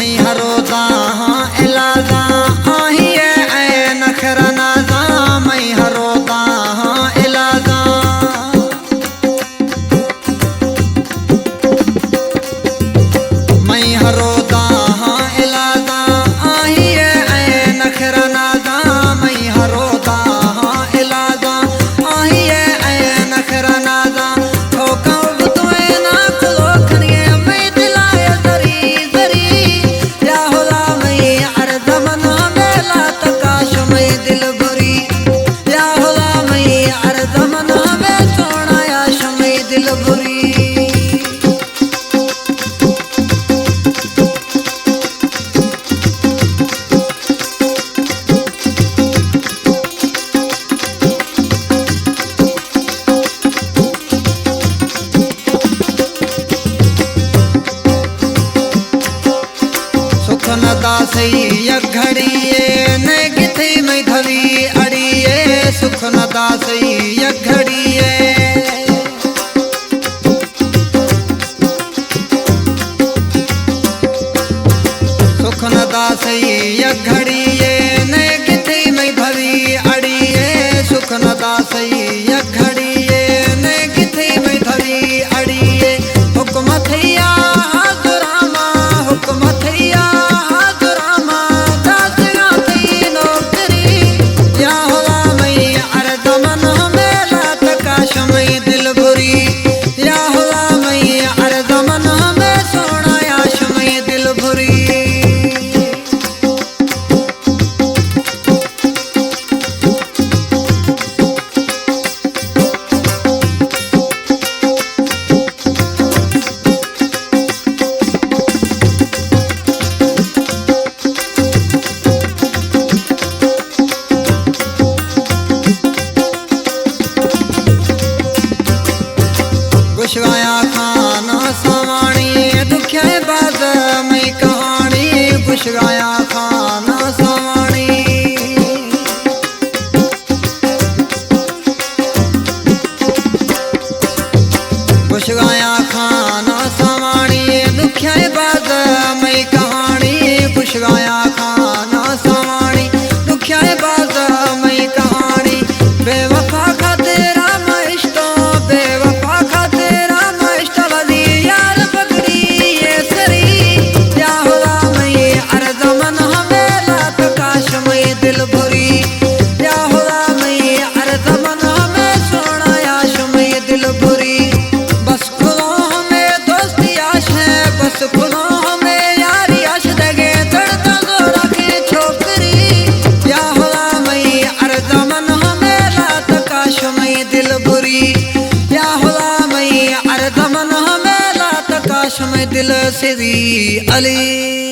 मई हरोदा इलाजा आहिए ऐ नखरा नाजा मई हरोदा इलाजा मई हरोदा इलाजा आहिए ऐ नखरा नाजा मई हरोदा इलाजा आहिए ऐ नखरा नाजा दासई घड़िए न किथे में धवी अड़िए सुख न दासई घड़िए सुख न दासई घड़िए न किथे में धवी अड़िए सुख न दासई घड़िए न किथे में धवी अड़िए हुक्म थैया दुरामा हुक्म थैया खुशगाया खाना सवाणी दुख्या बाज मई कहानी खुशगाया खाना सवाणी खुशगाया खाना सवाणी दुख्या बाज मई कहानी खुशगाया खाना सवाणी दुख्या बाज मई कहानी बेवफा का तेरा मइश्तो बेवफा दिल से अली